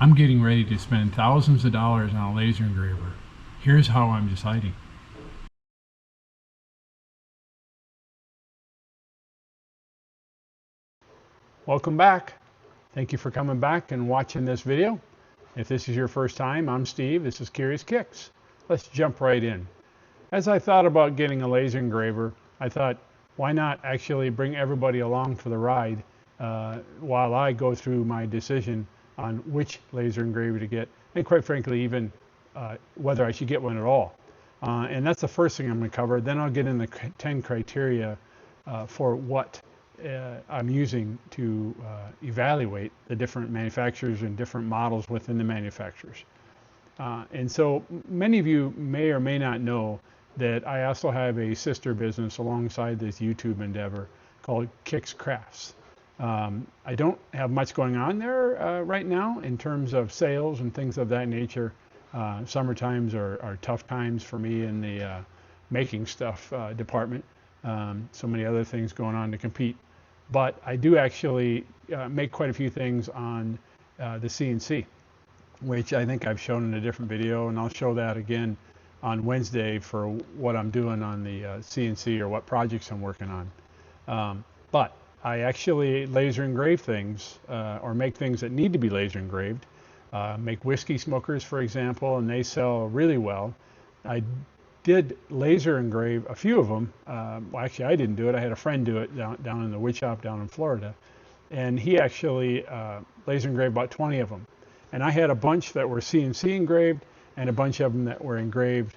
I'm getting ready to spend thousands of dollars on a laser engraver. Here's how I'm deciding. Welcome back. Thank you for coming back and watching this video. If this is your first time, I'm Steve. This is Curious Kicks. Let's jump right in. As I thought about getting a laser engraver, I thought, why not actually bring everybody along for the ride while I go through my decision on which laser engraver to get, and quite frankly, even whether I should get one at all. And that's the first thing I'm going to cover. Then I'll get in the 10 criteria for what I'm using to evaluate the different manufacturers and different models within the manufacturers. And so many of you may or may not know that I also have a sister business alongside this YouTube endeavor called Kicks Crafts. I don't have much going on there right now in terms of sales and things of that nature. Summer times are tough times for me in the making stuff department. So many other things going on to compete. But I do actually make quite a few things on the CNC, which I think I've shown in a different video, and I'll show that again on Wednesday for what I'm doing on the CNC or what projects I'm working on. But I actually laser engrave things or make things that need to be laser engraved. Make whiskey smokers, for example, and they sell really well. I did laser engrave a few of them. Well, actually, I didn't do it. I had a friend do it down in the wood shop down in Florida. And he actually laser engraved about 20 of them. And I had a bunch that were CNC engraved and a bunch of them that were engraved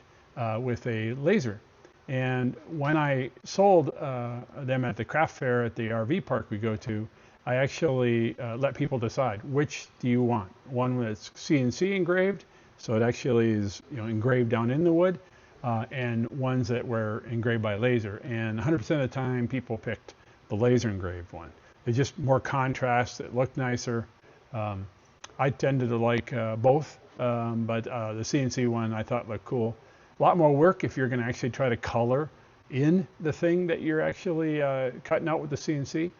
with a laser. And when I sold them at the craft fair at the RV park we go to, I actually let people decide, which do you want? One that's CNC engraved, so it actually is engraved down in the wood, and ones that were engraved by laser. And 100% of the time people picked the laser engraved one. It's just more contrast, it looked nicer. I tended to like both, but the CNC one I thought looked cool. A lot more work if you're going to actually try to color in the thing that you're actually cutting out with the CNC.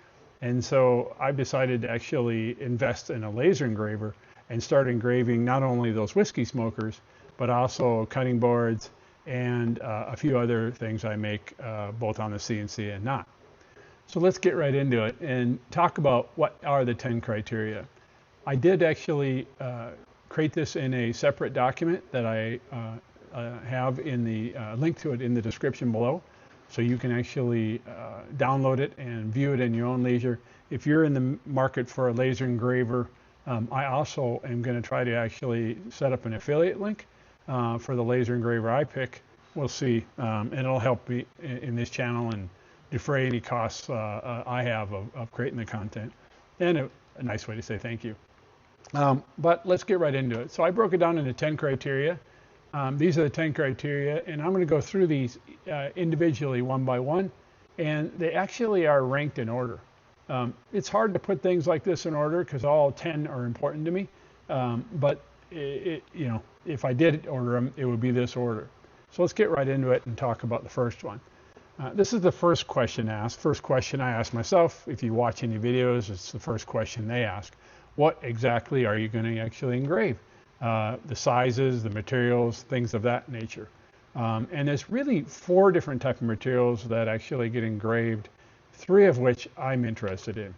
And so I've decided to actually invest in a laser engraver and start engraving not only those whiskey smokers, but also cutting boards and a few other things I make both on the CNC and not. So let's get right into it and talk about what are the 10 criteria. I did actually create this in a separate document that I have in the link to it in the description below. So you can actually download it and view it in your own leisure. If you're in the market for a laser engraver, I also am going to try to actually set up an affiliate link for the laser engraver I pick. We'll see, and it'll help me in this channel and defray any costs I have of creating the content. And a nice way to say thank you. But let's get right into it. So I broke it down into 10 criteria. These are the 10 criteria, and I'm going to go through these individually one by one, and they actually are ranked in order. It's hard to put things like this in order because all 10 are important to me, but if I did order them, it would be this order. So let's get right into it and talk about the first one. This is the first question asked. First question I ask myself. If you watch any videos, it's the first question they ask. What exactly are you going to actually engrave? The sizes, the materials, things of that nature. And there's really 4 different types of materials that actually get engraved, 3 of which I'm interested in.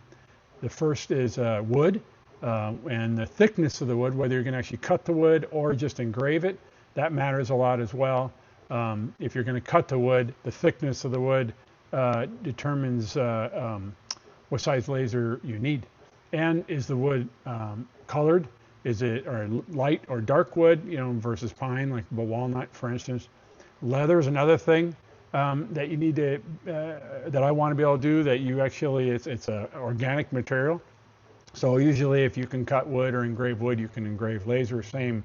The first is wood, and the thickness of the wood, whether you're going to actually cut the wood or just engrave it, that matters a lot as well. If you're going to cut the wood, the thickness of the wood determines what size laser you need. And is the wood colored? Is it or light or dark wood, versus pine, like the walnut, for instance? Leather is another thing that you need to, that I want to be able to do. That you actually, it's a organic material. So usually, if you can cut wood or engrave wood, you can engrave laser. Same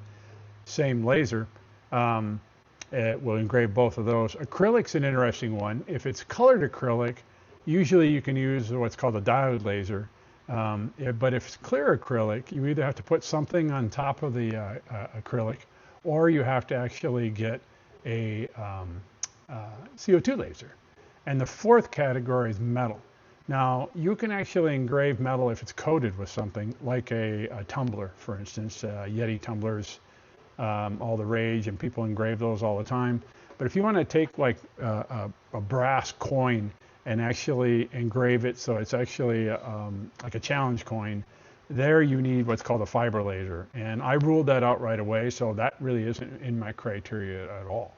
laser. It will engrave both of those. Acrylic's an interesting one. If it's colored acrylic, usually you can use what's called a diode laser. But if it's clear acrylic, you either have to put something on top of the acrylic, or you have to actually get a CO2 laser. And the fourth category is metal. Now, you can actually engrave metal if it's coated with something, like a tumbler, for instance. Yeti tumblers, all the rage, and people engrave those all the time. But if you want to take like a brass coin and actually engrave it so it's actually like a challenge coin, there you need what's called a fiber laser. And I ruled that out right away, so that really isn't in my criteria at all.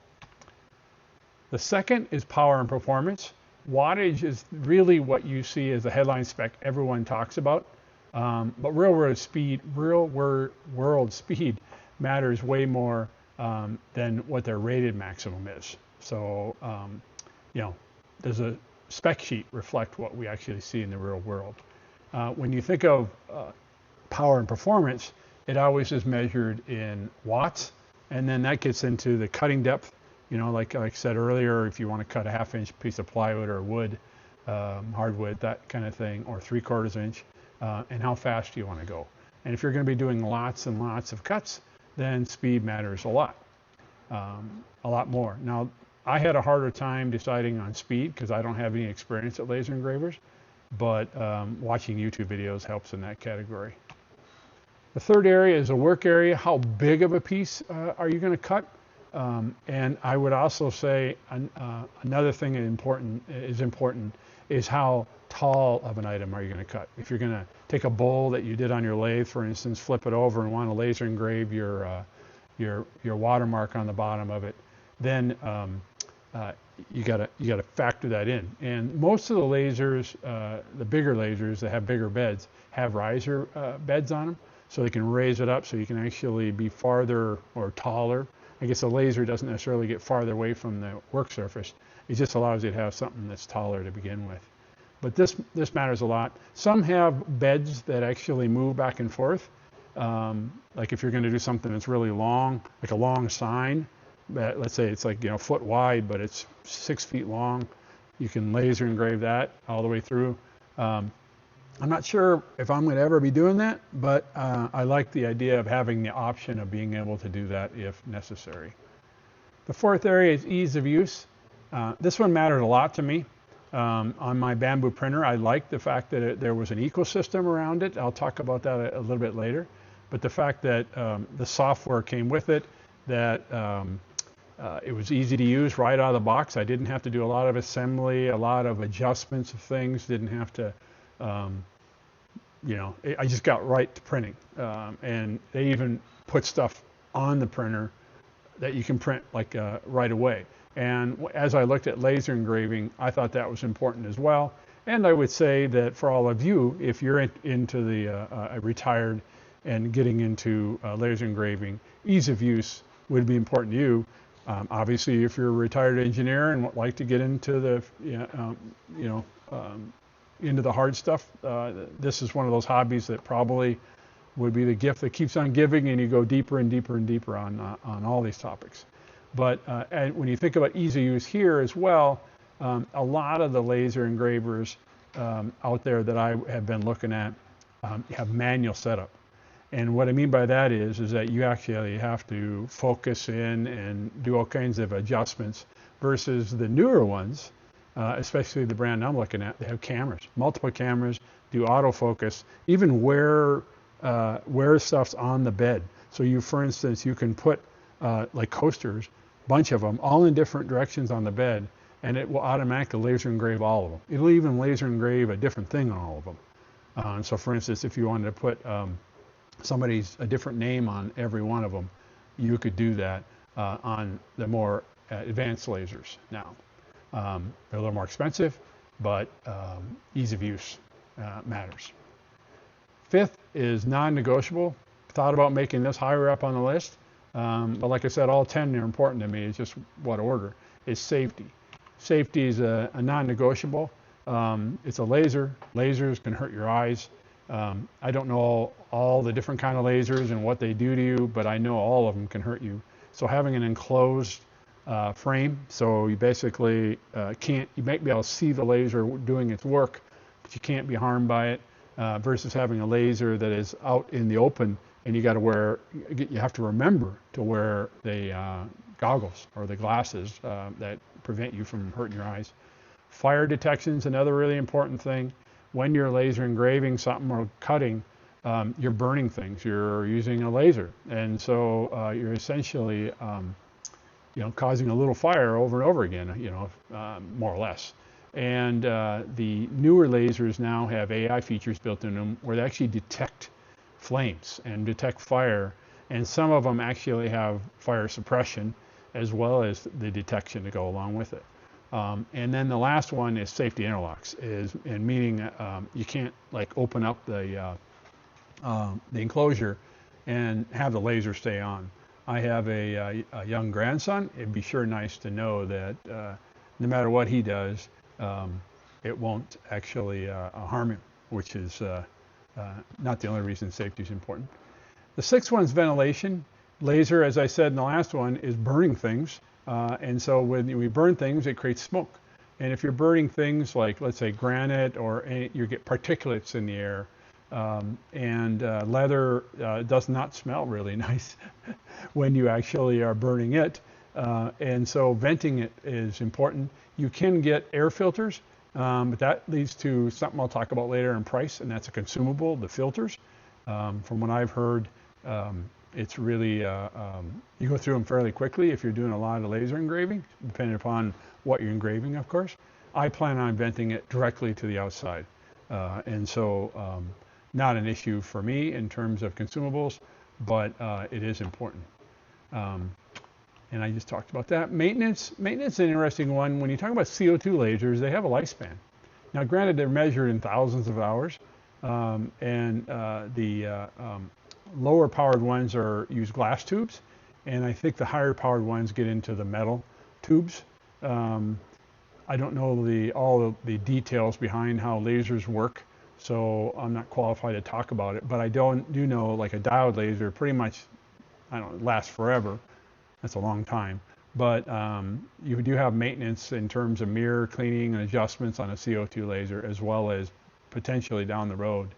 The second is power and performance. Wattage is really what you see as the headline spec everyone talks about, but real world speed matters way more than what their rated maximum is. So, does a spec sheet reflect what we actually see in the real world? When you think of power and performance, it always is measured in watts, and then that gets into the cutting depth. Like I said earlier, if you want to cut a 1/2 inch piece of plywood or wood, hardwood, that kind of thing, or 3/4 inch, and how fast do you want to go? And if you're going to be doing lots and lots of cuts, then speed matters a lot more. Now, I had a harder time deciding on speed because I don't have any experience at laser engravers, but watching YouTube videos helps in that category. The third area is a work area. How big of a piece are you going to cut? And I would also say another thing important is how tall of an item are you going to cut. If you're going to take a bowl that you did on your lathe, for instance, flip it over and want to laser engrave your watermark on the bottom of it, then you gotta factor that in. And most of the lasers, the bigger lasers that have bigger beds, have riser beds on them, so they can raise it up so you can actually be farther or taller. I guess a laser doesn't necessarily get farther away from the work surface. It just allows you to have something that's taller to begin with. But this matters a lot. Some have beds that actually move back and forth. Like if you're going to do something that's really long, like a long sign, that, let's say it's like foot wide, but it's 6 feet long, you can laser engrave that all the way through. I'm not sure if I'm going to ever be doing that, but I like the idea of having the option of being able to do that if necessary. The fourth area is ease of use. This one mattered a lot to me. On my bamboo printer, I liked the fact that there was an ecosystem around it. I'll talk about that a little bit later. But the fact that the software came with it, that it was easy to use right out of the box. I didn't have to do a lot of assembly, a lot of adjustments of things, didn't have to I just got right to printing. And they even put stuff on the printer that you can print like right away. And as I looked at laser engraving, I thought that was important as well. And I would say that for all of you, if you're into the retired and getting into laser engraving, ease of use would be important to you. Obviously, if you're a retired engineer and would like to get into the into the hard stuff, this is one of those hobbies that probably would be the gift that keeps on giving, and you go deeper and deeper and deeper on all these topics. But and when you think about ease of use here as well, a lot of the laser engravers out there that I have been looking at have manual setup. And what I mean by that is that you actually have to focus in and do all kinds of adjustments versus the newer ones, especially the brand I'm looking at. They have cameras, multiple cameras, do autofocus, even where stuff's on the bed. So for instance, you can put like coasters, bunch of them, all in different directions on the bed, and it will automatically laser engrave all of them. It'll even laser engrave a different thing on all of them. So for instance, if you wanted to put a different name on every one of them, you could do that on the more advanced lasers now. They're a little more expensive, but ease of use matters. Fifth is non-negotiable. Thought about making this higher up on the list, but like I said, all 10 are important to me. It's just what order. Is safety. Safety is a non-negotiable. It's a laser. Lasers can hurt your eyes. I don't know all the different kind of lasers and what they do to you, but I know all of them can hurt you. So having an enclosed frame, so you basically you might be able to see the laser doing its work, but you can't be harmed by it, versus having a laser that is out in the open and you have to remember to wear the goggles or the glasses that prevent you from hurting your eyes. Fire detection is another really important thing. When you're laser engraving something or cutting, you're burning things. You're using a laser, and so you're essentially, causing a little fire over and over again. More or less. And the newer lasers now have AI features built in them where they actually detect flames and detect fire, and some of them actually have fire suppression as well as the detection to go along with it. And then the last one is safety interlocks, meaning you can't like open up the enclosure and have the laser stay on. I have a young grandson. It'd be sure nice to know that no matter what he does, it won't actually harm him, which is not the only reason safety is important. The sixth one is ventilation. Laser, as I said in the last one, is burning things. And so when we burn things, it creates smoke. And if you're burning things like, let's say, granite or you get particulates in the air, and leather does not smell really nice when you actually are burning it. And so venting it is important. You can get air filters, but that leads to something I'll talk about later in price, and that's a consumable, the filters. From what I've heard, it's really, you go through them fairly quickly if you're doing a lot of laser engraving, depending upon what you're engraving, of course. I plan on venting it directly to the outside. And so not an issue for me in terms of consumables, but it is important. And I just talked about that. Maintenance is an interesting one. When you talk about CO2 lasers, they have a lifespan. Now, granted, they're measured in thousands of hours, and the lower powered ones use glass tubes, and I think the higher powered ones get into the metal tubes. I don't know all the details behind how lasers work, so I'm not qualified to talk about it, but I do know like a diode laser pretty much, lasts forever. That's a long time. But you do have maintenance in terms of mirror cleaning and adjustments on a CO2 laser, as well as potentially down the road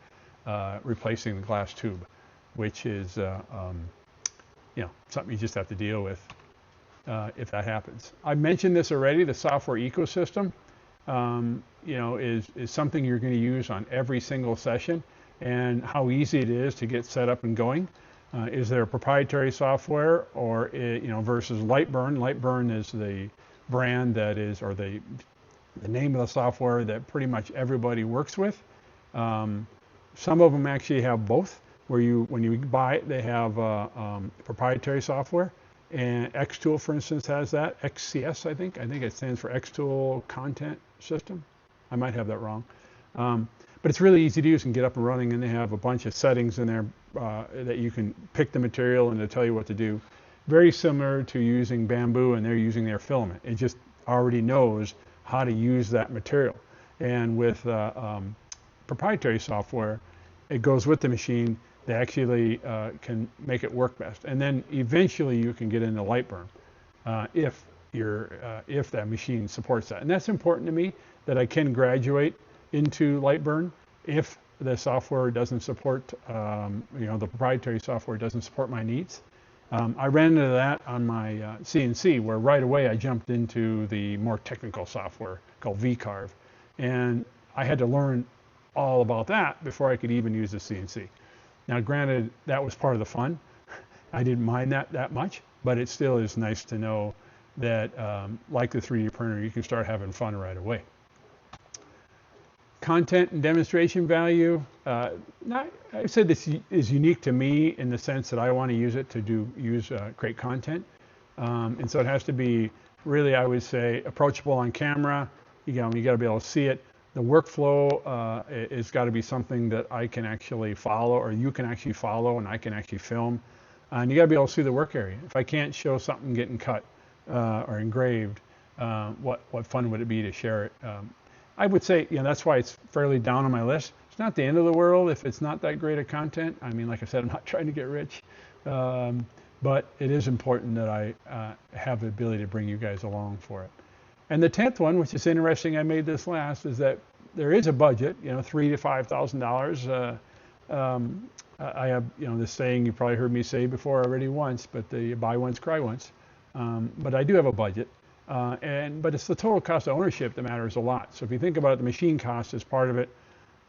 replacing the glass tube, which is something you just have to deal with if that happens. I mentioned this already. The software ecosystem, is something you're going to use on every single session, and how easy it is to get set up and going. Is there proprietary software or versus Lightburn? Lightburn is the brand that is, or the name of the software that pretty much everybody works with. Some of them actually have both, where when you buy it, they have proprietary software. And Xtool, for instance, has that. XCS, I think it stands for Xtool Content System. I might have that wrong. But it's really easy to use and get up and running, and they have a bunch of settings in there that you can pick the material and to tell you what to do. Very similar to using bamboo, and they're using their filament. It just already knows how to use that material. And with proprietary software, it goes with the machine. They actually can make it work best. And then eventually you can get into Lightburn if that machine supports that. And that's important to me, that I can graduate into Lightburn if the software doesn't support, the proprietary software doesn't support my needs. I ran into that on my CNC, where right away I jumped into the more technical software called VCarve. And I had to learn all about that before I could even use the CNC. Now, granted, that was part of the fun. I didn't mind that much, but it still is nice to know that, like the 3D printer, you can start having fun right away. Content and demonstration value. I said this is unique to me in the sense that I want to use it to create content. And so it has to be really, I would say, approachable on camera. You got to be able to see it. The workflow is got to be something that I can actually follow, or you can actually follow, and I can actually film. And you got to be able to see the work area. If I can't show something getting cut or engraved, what fun would it be to share it? I would say, that's why it's fairly down on my list. It's not the end of the world if it's not that great of content. I mean, like I said, I'm not trying to get rich, but it is important that I have the ability to bring you guys along for it. And the 10th one, which is interesting, I made this last, is that there is a budget, $3,000 to $5,000. I have, this saying you probably heard me say before already once, but the buy once, cry once. But I do have a budget, But it's the total cost of ownership that matters a lot. So if you think about it, the machine cost is part of it,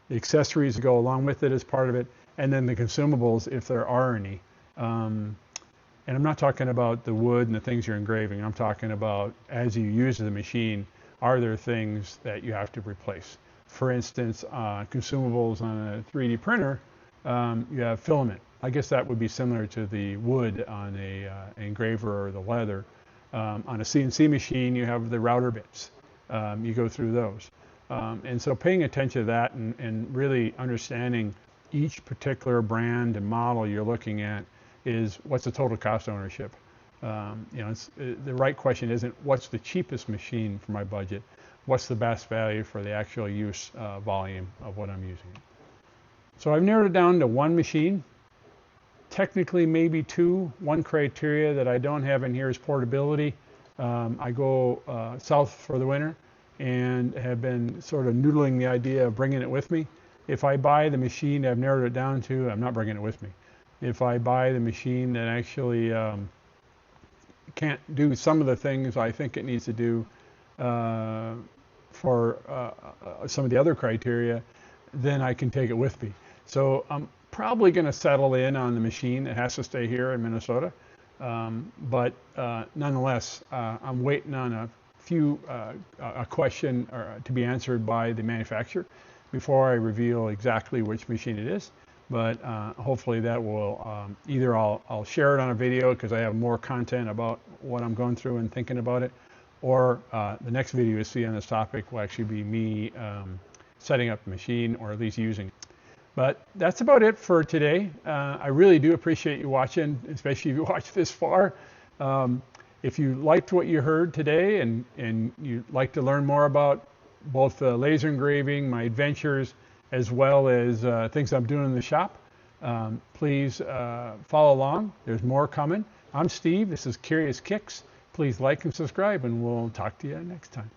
the accessories that go along with it is part of it, and then the consumables, if there are any. And I'm not talking about the wood and the things you're engraving. I'm talking about as you use the machine, are there things that you have to replace? For instance, consumables on a 3D printer, you have filament. I guess that would be similar to the wood on a engraver or the leather. On a CNC machine, you have the router bits. You go through those. And so paying attention to that and really understanding each particular brand and model you're looking at is what's the total cost of ownership. The right question isn't what's the cheapest machine for my budget, what's the best value for the actual use volume of what I'm using. So I've narrowed it down to one machine, technically maybe two. One criteria that I don't have in here is portability. I go south for the winter and have been sort of noodling the idea of bringing it with me. If I buy the machine I've narrowed it down to, I'm not bringing it with me. If I buy the machine that actually can't do some of the things I think it needs to do for some of the other criteria, then I can take it with me. So I'm probably going to settle in on the machine that has to stay here in Minnesota. But nonetheless, I'm waiting on a question to be answered by the manufacturer before I reveal exactly which machine it is. But hopefully that will either I'll share it on a video because I have more content about what I'm going through and thinking about it, or the next video you see on this topic will actually be me setting up the machine or at least using it. But that's about it for today. I really do appreciate you watching, especially if you watched this far. If you liked what you heard today and you'd like to learn more about both laser engraving, my adventures, as well as things I'm doing in the shop, please follow along. There's more coming. I'm Steve. This is Curious Kicks. Please like and subscribe, and we'll talk to you next time.